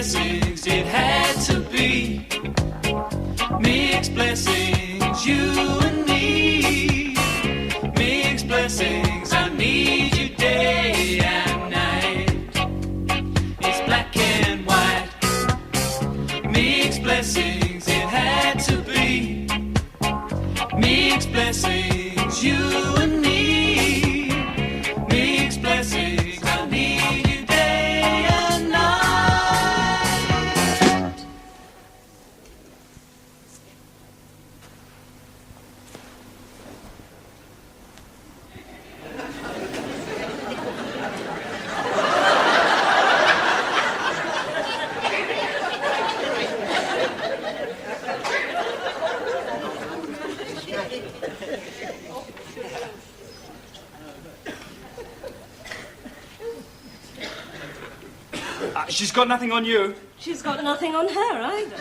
blessings, it had to be. Mixed blessings, you and me. Mixed blessings, I need you day and night. It's black and white. Mixed blessings, it had to be. Mixed blessings, you and me. Mixed blessings, I need you day and night. She's got nothing on you. She's got nothing on her either.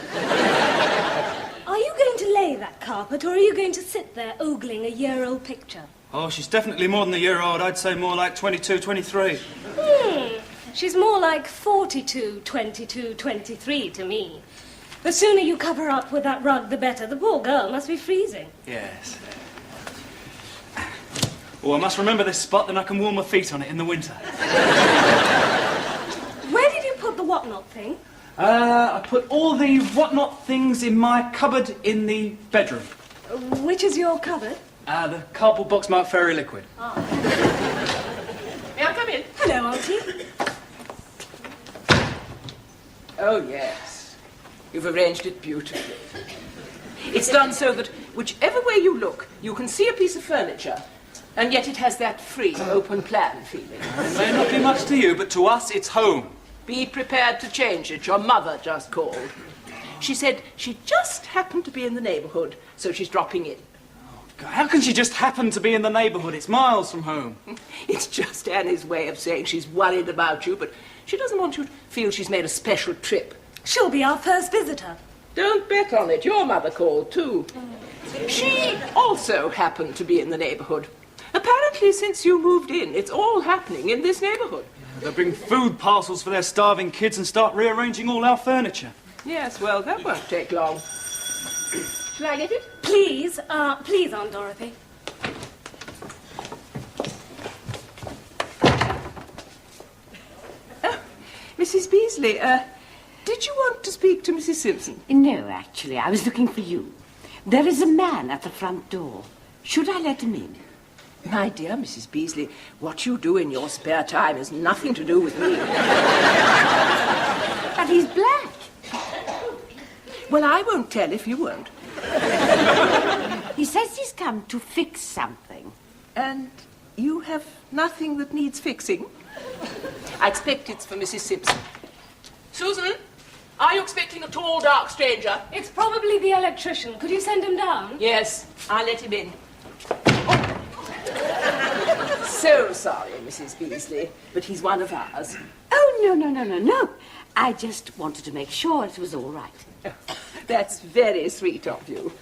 Are you going to lay that carpet, or are you going to sit there ogling a year-old picture? Oh, she's definitely more than a year old. I'd say more like 22, 23. She's more like 42, 22, 23 to me. The sooner you cover up with that rug, the better. The poor girl must be freezing. Yes. Oh, I must remember this spot, then I can warm my feet on it in the winter. Where did you put the whatnot thing? I put all the whatnot things in my cupboard in the bedroom. Which is your cupboard? The cardboard box marked Fairy Liquid. May I come in? Hello, Auntie. Oh, yes. You've arranged it beautifully. It's done so that whichever way you look, you can see a piece of furniture, and yet it has that free, open plan feeling. It may not be much to you, but to us, it's home. Be prepared to change it. Your mother just called. She said she just happened to be in the neighbourhood, so she's dropping in. God, how can she just happen to be in the neighbourhood? It's miles from home. It's just Annie's way of saying she's worried about you, but she doesn't want you to feel she's made a special trip. She'll be our first visitor. Don't bet on it. Your mother called, too. She also happened to be in the neighbourhood. Apparently, since you moved in, it's all happening in this neighbourhood. They'll bring food parcels for their starving kids and start rearranging all our furniture. Yes, well, that won't take long. Shall I get it? Please, please, Aunt Dorothy. Mrs. Beasley, did you want to speak to Mrs. Simpson? No, actually, I was looking for you. There is a man at the front door. Should I let him in? My dear Mrs. Beasley, what you do in your spare time has nothing to do with me. But he's black. Well, I won't tell if you won't. He says he's come to fix something. And you have nothing that needs fixing? I expect it's for Mrs. Simpson. Susan, are you expecting a tall, dark stranger? It's probably the electrician. Could you send him down? Yes, I'll let him in. So sorry, Mrs. Beasley, but he's one of ours. Oh, no. I just wanted to make sure it was all right. That's very sweet of you.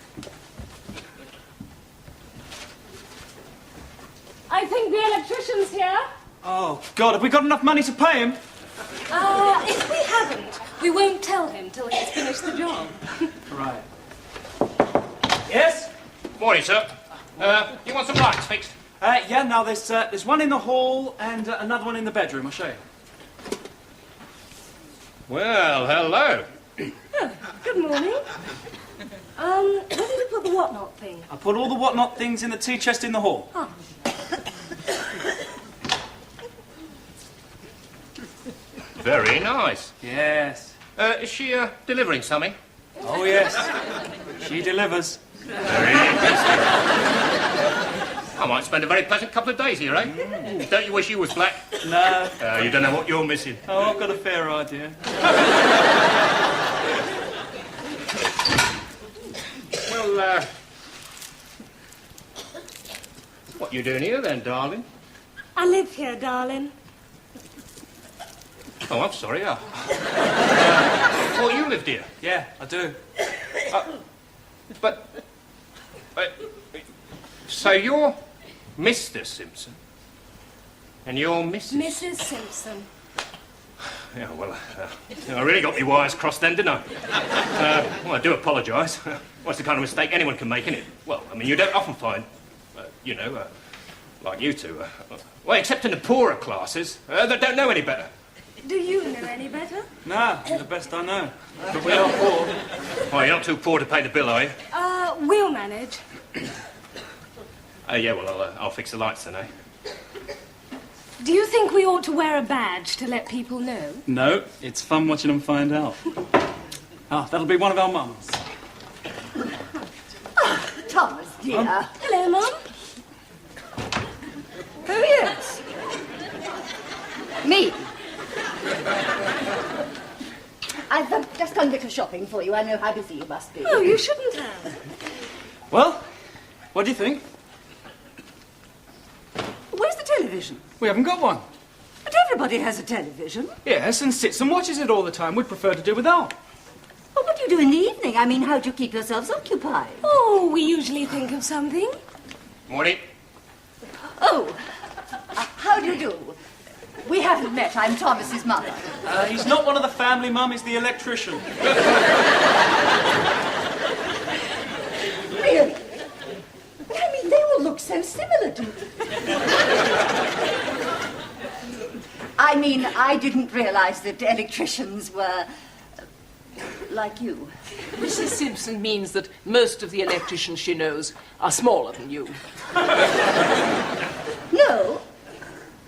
I think the electrician's here. Oh, God, have we got enough money to pay him? If we haven't, we won't tell him till he's finished the job. Right. Yes? Morning, sir. You want some lights fixed? Yeah, now there's one in the hall and another one in the bedroom. I'll show you. Well, hello. Good morning. Where did you put the whatnot thing? I put all the whatnot things in the tea chest in the hall. Oh. Very nice. Yes. Is she delivering something? Oh, yes. She delivers. Very interesting. I might spend a very pleasant couple of days here, eh? Don't you wish you was black? No. You don't know what you're missing. Oh, I've got a fair idea. Well, what you doing here then, darling? I live here, darling. Oh, I'm sorry. Well, you lived here. Yeah, I do. But so you're Mr. Simpson, and you're Mrs. Mrs. Simpson. Yeah, well, I really got my wires crossed then, didn't I? Well, I do apologise. What's the kind of mistake anyone can make, innit? Well, I mean, you don't often find, like you two, well, except in the poorer classes, that don't know any better. Do you know any better? Nah, the best I know. But we are poor. Well, you're not too poor to pay the bill, are you? We'll manage. Yeah, well, I'll fix the lights then, eh? Do you think we ought to wear a badge to let people know? No, it's fun watching them find out. That'll be one of our mums. Thomas, dear. Hello, Mum. Oh, yes. Me. I've just gone a bit of shopping for you. I know how busy you must be. Oh, you shouldn't have. Well, what do you think? Where's the television? We haven't got one. But everybody has a television. Yes, and sits and watches it all the time. We'd prefer to do without. Well, what do you do in the evening? I mean, how do you keep yourselves occupied? Oh, we usually think of something. Morning. Oh, how do you do? We haven't met. I'm Thomas's mother. He's not one of the family, Mum. He's the electrician. Really? I mean, they all look so similar to me. I mean, I didn't realize that electricians were like you. Mrs. Simpson means that most of the electricians she knows are smaller than you. No,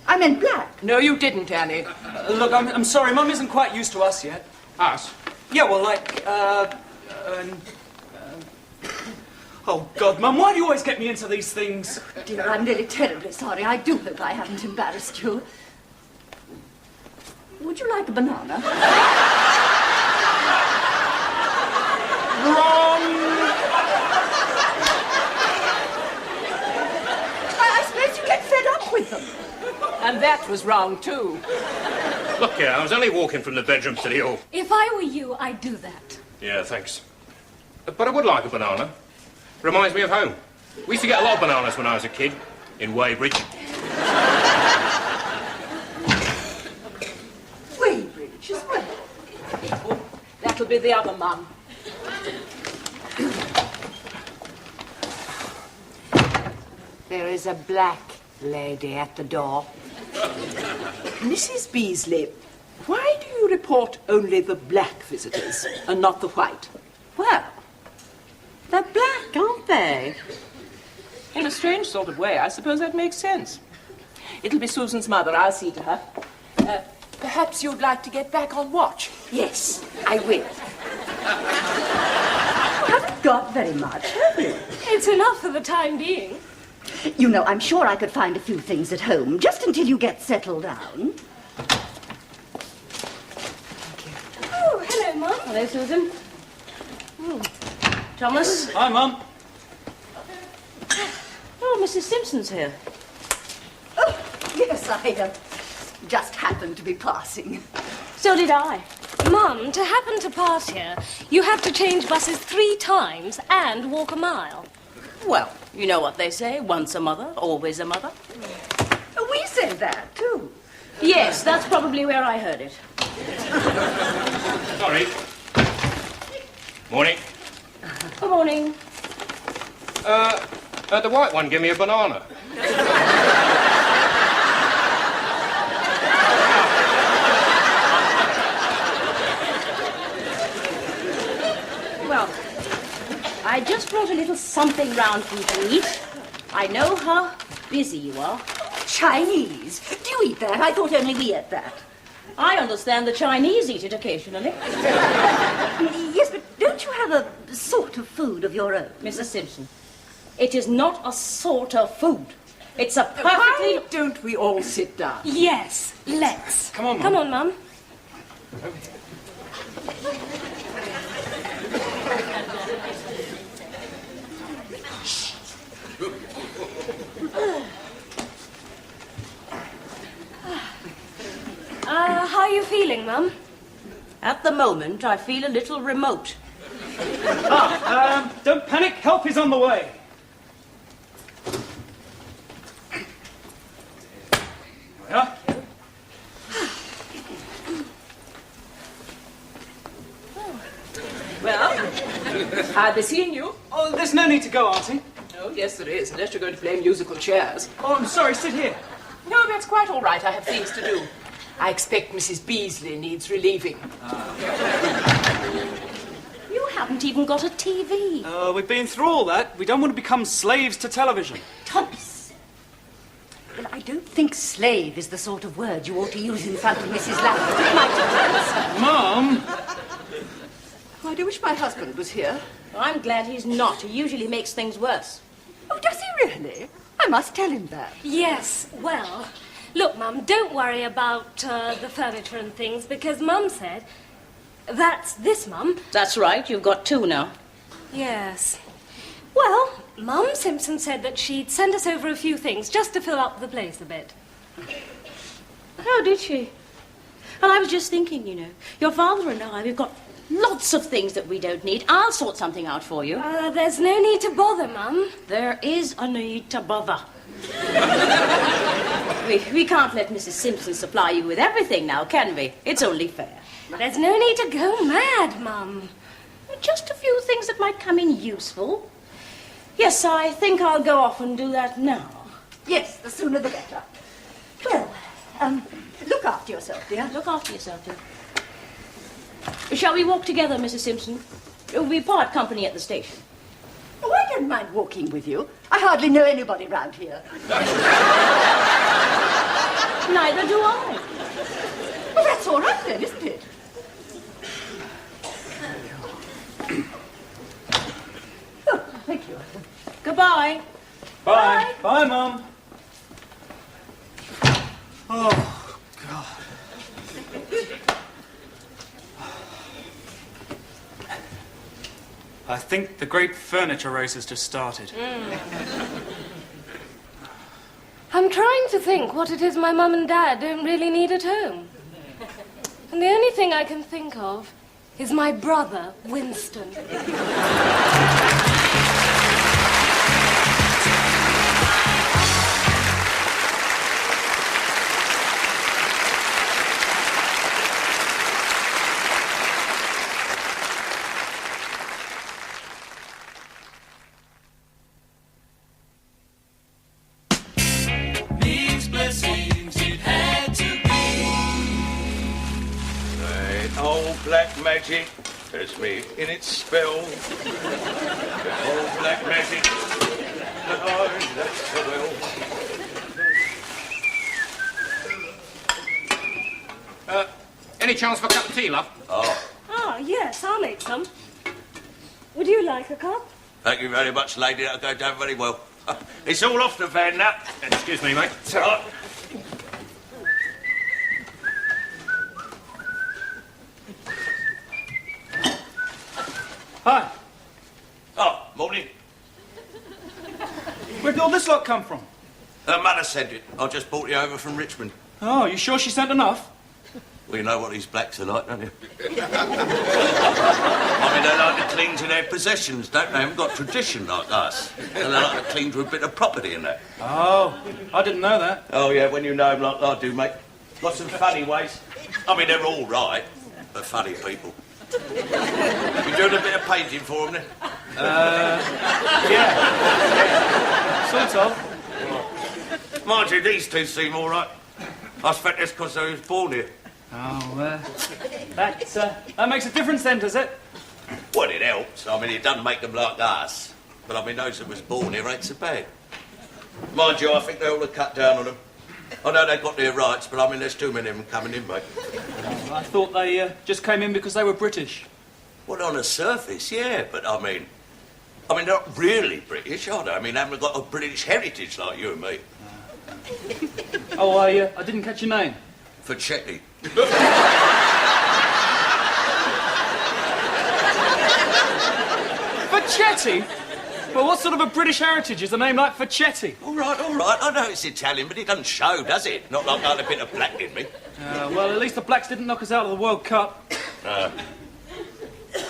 I meant black. No, you didn't, Annie. Look, I'm sorry. Mum isn't quite used to us yet. Us? Yeah, well, Oh, God, Mum, why do you always get me into these things? Dear, I'm really terribly sorry. I do hope I haven't embarrassed you. Would you like a banana? Wrong! I suppose you get fed up with them. And that was wrong, too. Look here, I was only walking from the bedroom to the hall. If I were you, I'd do that. Yeah, thanks. But I would like a banana. Reminds me of home. We used to get a lot of bananas when I was a kid, in Weybridge. Weybridge as well. Oh, that'll be the other mum. There is a black lady at the door. Mrs. Beasley, why do you report only the black visitors and not the white? Well, they're black, aren't they? In a strange sort of way, I suppose that makes sense. It'll be Susan's mother. I'll see to her. Perhaps you'd like to get back on watch. Yes, I will. Haven't got very much, have you? It's enough for the time being. You know, I'm sure I could find a few things at home, just until you get settled down. Oh, hello, Mum. Hello, Susan. Thomas? Hi, Mum. Oh, Mrs. Simpson's here. Oh, yes, I just happened to be passing. So did I. Mum, to happen to pass here, you have to change buses 3 times and walk a mile. Well, you know what they say, once a mother, always a mother. We say that, too. Yes, that's probably where I heard it. Sorry. Morning. Good morning. The white one, give me a banana. Well, I just brought a little something round for you to eat. I know how busy you are. Chinese. Do you eat that? I thought only we ate that. I understand the Chinese eat it occasionally. Yes, but don't you have a sort of food of your own? Mrs. Simpson, it is not a sort of food. It's a perfectly... Why don't we all sit down? Yes, let's. Come on, Mum. Come on, Mum. How are you feeling, Mum? At the moment, I feel a little remote. Don't panic. Help is on the way. Here we are. I'll be seeing you. Oh, there's no need to go, Auntie. Oh, yes, there is, unless you're going to play musical chairs. Oh, I'm sorry, sit here. No, that's quite all right. I have things to do. I expect Mrs. Beasley needs relieving. You haven't even got a TV. We've been through all that. We don't want to become slaves to television. Thomas. Well, I don't think slave is the sort of word you ought to use in front of Mrs. Lambert. It might Mum! I do wish my husband was here. I'm glad he's not. He usually makes things worse. Oh, does he really? I must tell him that. Yes, well, look, Mum, don't worry about the furniture and things, because Mum said... That's this, Mum. That's right. You've got two now. Yes. Well, Mum Simpson said that she'd send us over a few things just to fill up the place a bit. Oh, did she? And I was just thinking, you know, your father and I, we've got lots of things that we don't need. I'll sort something out for you. There's no need to bother, Mum. There is a need to bother. we can't let Mrs. Simpson supply you with everything now, can we? It's only fair. There's no need to go mad, Mum. Just a few things that might come in useful. Yes, I think I'll go off and do that now. Yes, the sooner the better. Well, look after yourself, dear. Look after yourself, dear. Shall we walk together, Mrs. Simpson? We part company at the station. Oh, I don't mind walking with you. I hardly know anybody round here. Neither do I. Well, that's all right then, isn't it? Oh, thank you. Goodbye. Bye. Bye, Mum. Oh, God. I think the great furniture race has just started. I'm trying to think what it is my Mum and Dad don't really need at home. And the only thing I can think of is my brother, Winston. Mixed blessings, it had to be. Right, old black magic has me in its spell. The old black magic that I love so well. Any chance for a cup of tea, love? Ah, yes, I'll make some. Would you like a cup? Thank you very much, lady. That'll go down very well. It's all off the van now. Excuse me, mate. Hi. Oh, morning. Where'd all this lot come from? Her mother sent it. I just brought it over from Richmond. Oh, you sure she sent enough? Well, you know what these blacks are like, don't you? I mean, they like to cling to their possessions, don't they? They haven't got tradition like us. And they like to cling to a bit of property and that. Oh, I didn't know that. Oh, yeah, when you know them like I do, mate. Got some funny ways. I mean, they're all right, but funny people. You doing a bit of painting for them, then? Yeah. Sort of. Mind you, these two seem all right. I expect that's because they was born here. Oh, that makes a difference then, does it? Well, it helps. I mean, it doesn't make them like us. But, I mean, those that was born here ain't so bad. Mind you, I think they ought to cut down on them. I know they've got their rights, but, I mean, there's too many of them coming in, mate. I thought they just came in because they were British. Well, on the surface, yeah, but, I mean, they're not really British, are they? I mean, they haven't got a British heritage like you and me. Oh, I didn't catch your name. Facchetti. Facchetti? Well, what sort of a British heritage is a name like Facchetti? All right. I know it's Italian, but it doesn't show, does it? Not like I had a bit of black in me. Well, at least the blacks didn't knock us out of the World Cup.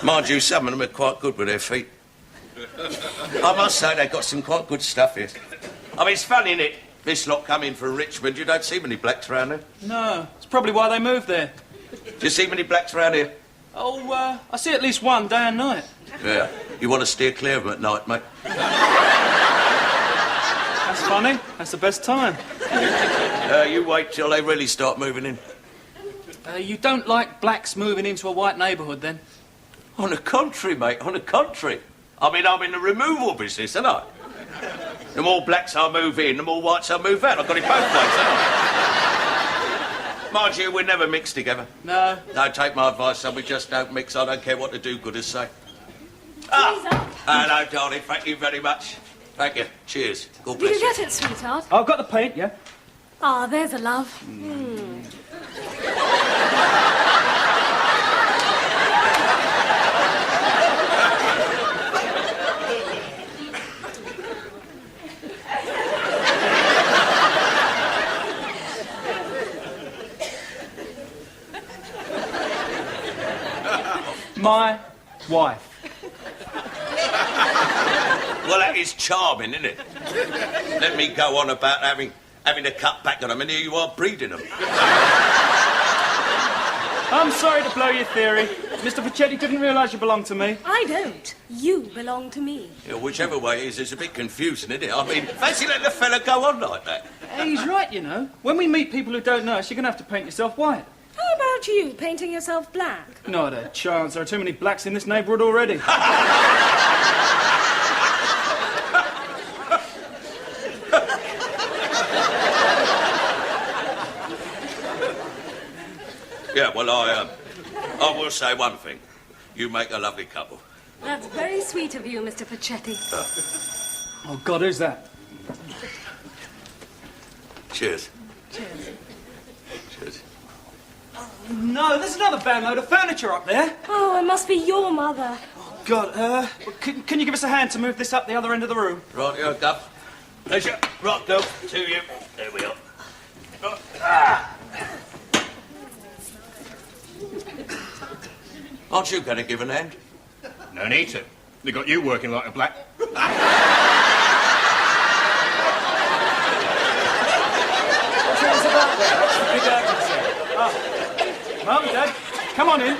Mind you, some of them are quite good with their feet. I must say they've got some quite good stuff here. I mean, it's funny, innit? This lot come in from Richmond. You don't see many blacks around there. No, it's probably why they moved there. Do you see many blacks around here? Oh, I see at least one day and night. Yeah. You want to steer clear of them at night, mate? That's funny. That's the best time. You wait till they really start moving in. You don't like blacks moving into a white neighbourhood, then? On the contrary, mate, on the contrary. I mean, I'm in the removal business, aren't I? The more blacks I move in, the more whites I move out. I've got it both ways, haven't I? Mind you, we're never mixed together. No. No, take my advice, son, we just don't mix. I don't care what the do-gooders say. Please up. Hello, darling, thank you very much. Thank you. Cheers. God Did bless you get it, sweetheart? I've got the paint, yeah? Ah, there's a love. My wife. Well, that is charming, isn't it? Let me go on about having a cut back on them, and here you are breeding them. I'm sorry to blow your theory. Mr. Pachetti didn't realise you belonged to me. I don't. You belong to me. Yeah, whichever way it is, it's a bit confusing, isn't it? I mean, fancy letting a fella go on like that. Hey, he's right, you know. When we meet people who don't know us, you're going to have to paint yourself white. How about you painting yourself black? Not a chance. There are too many blacks in this neighbourhood already. Yeah, well, I will say one thing. You make a lovely couple. That's very sweet of you, Mr. Pachetti. Oh, God, who's that? Cheers. Cheers. Cheers. No, there's another van load of furniture up there. Oh, it must be your mother. God, can you give us a hand to move this up the other end of the room? Right, you Gov. Pleasure. Right, Gov. To you. There we are. Right. Ah. Aren't you going to give an hand? No need to. They got you working like a black. Mum, Dad, come on in.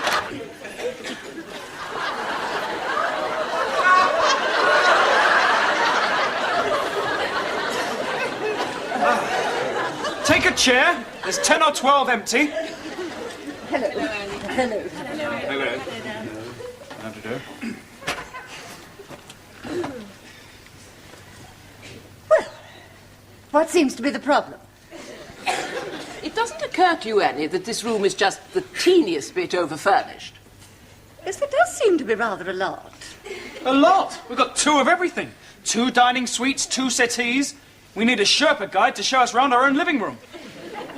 Take a chair. There's 10 or 12 empty. Hello. Hello. Hello. How to do? Well, what seems to be the problem? It doesn't occur to you, Annie, that this room is just the teeniest bit over-furnished. Yes, there does seem to be rather a lot. A lot. We've got 2 of everything. 2 dining suites, 2 settees. We need a Sherpa guide to show us round our own living room.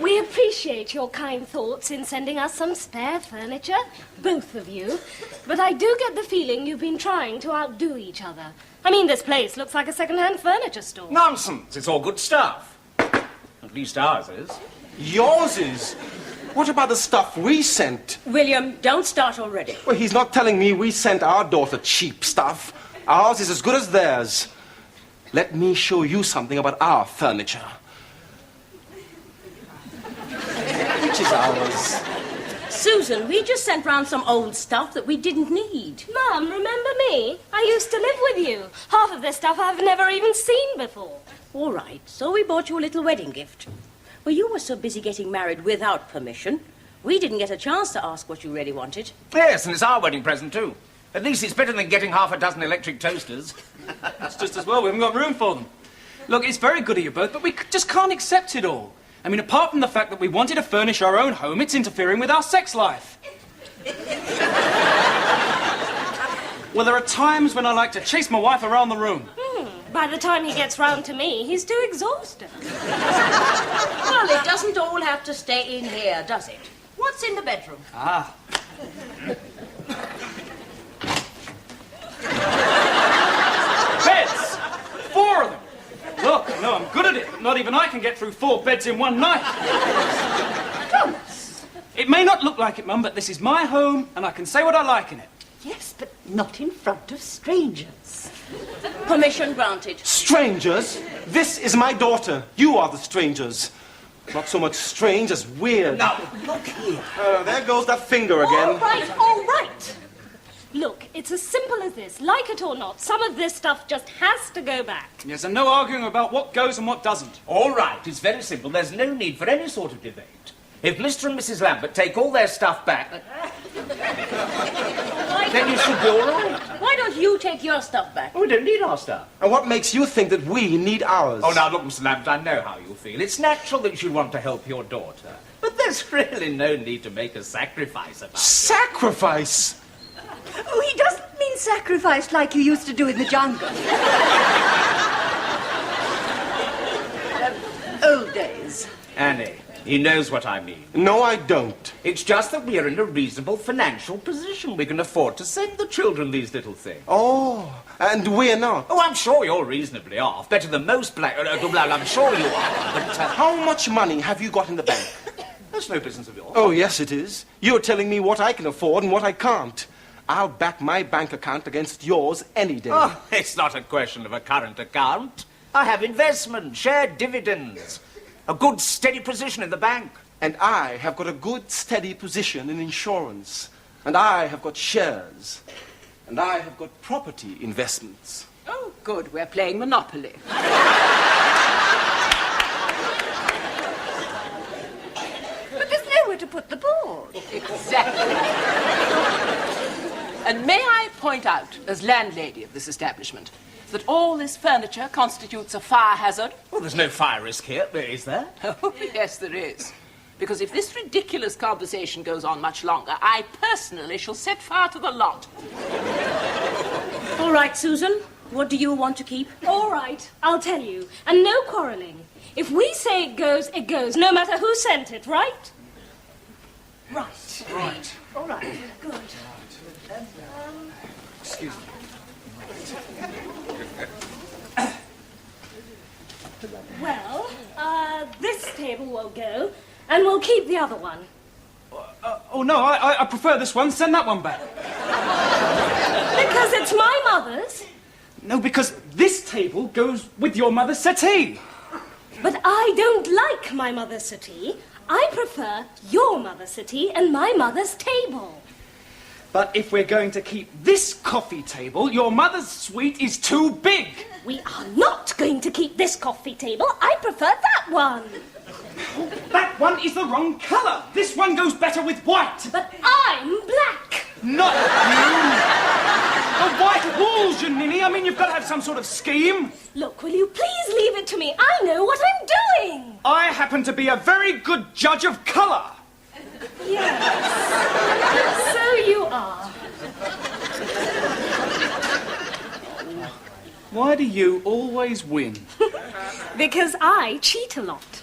We appreciate your kind thoughts in sending us some spare furniture, both of you. But I do get the feeling you've been trying to outdo each other. I mean, this place looks like a second-hand furniture store. Nonsense. It's all good stuff. At least ours is. Yours is? What about the stuff we sent? William, don't start already. Well, he's not telling me we sent our daughter cheap stuff. Ours is as good as theirs. Let me show you something about our furniture. Which is ours? Susan, we just sent round some old stuff that we didn't need. Mum, remember me? I used to live with you. Half of this stuff I've never even seen before. All right, so we bought you a little wedding gift. Well, you were so busy getting married without permission, we didn't get a chance to ask what you really wanted. Yes, and it's our wedding present, too. At least it's better than getting half a dozen electric toasters. That's just as well. We haven't got room for them. Look, it's very good of you both, but we just can't accept it all. I mean, apart from the fact that we wanted to furnish our own home, it's interfering with our sex life. Well, there are times when I like to chase my wife around the room. By the time he gets round to me, he's too exhausted. Well, it doesn't all have to stay in here, does it? What's in the bedroom? Ah. Beds! 4 of them. Look, I know I'm good at it, but not even I can get through 4 beds in one night. Thomas! It may not look like it, Mum, but this is my home, and I can say what I like in it. Yes, but not in front of strangers. Permission granted. Strangers? This is my daughter. You are the strangers. Not so much strange as weird. Now, look here. There goes that finger again. All right, all right. Look, it's as simple as this. Like it or not, some of this stuff just has to go back. Yes, and no arguing about what goes and what doesn't. All right, it's very simple. There's no need for any sort of debate. If Mr. and Mrs. Lambert take all their stuff back, then you should be all right. Why don't you take your stuff back? Oh, we don't need our stuff. And what makes you think that we need ours? Oh, now, look, Mr. Lambert, I know how you feel. It's natural that you should want to help your daughter. But there's really no need to make a sacrifice about it. Sacrifice? Oh, he doesn't mean sacrifice like you used to do in the jungle. Old days. Annie, he knows what I mean. No, I don't. It's just that we are in a reasonable financial position. We can afford to send the children these little things. Oh, and we're not. Oh, I'm sure you're reasonably off. Better than most black... well, I'm sure you are. But How much money have you got in the bank? that's no business of yours. Oh, yes, it is. You're telling me what I can afford and what I can't. I'll back my bank account against yours any day. Oh, it's not a question of a current account. I have investments, shared dividends, a good steady position in the bank. And I have got a good, steady position in insurance. And I have got shares. And I have got property investments. Oh, good. We're playing Monopoly. But there's nowhere to put the board. Exactly. And may I point out, as landlady of this establishment, that all this furniture constitutes a fire hazard? Well, there's no fire risk here, is there? Oh, yes, there is. Because if this ridiculous conversation goes on much longer, I personally shall set fire to the lot. All right, Susan. What do you want to keep? All right, I'll tell you. And no quarrelling. If we say it goes, no matter who sent it, right? Right. All right, good. Excuse me. Well, this table will go, and we'll keep the other one. Oh, no, I prefer this one. Send that one back. Because it's my mother's. No, because this table goes with your mother's settee. But I don't like my mother's settee. I prefer your mother's settee and my mother's table. But if we're going to keep this coffee table, your mother's suite is too big. We are not going to keep this coffee table. I prefer that one. That one is the wrong colour. This one goes better with white. But I'm black. Not you. The white walls, you ninny. I mean, you've got to have some sort of scheme. Look, will you please leave it to me? I know what I'm doing. I happen to be a very good judge of colour. Yes. So you are. Why do you always win? Because I cheat a lot.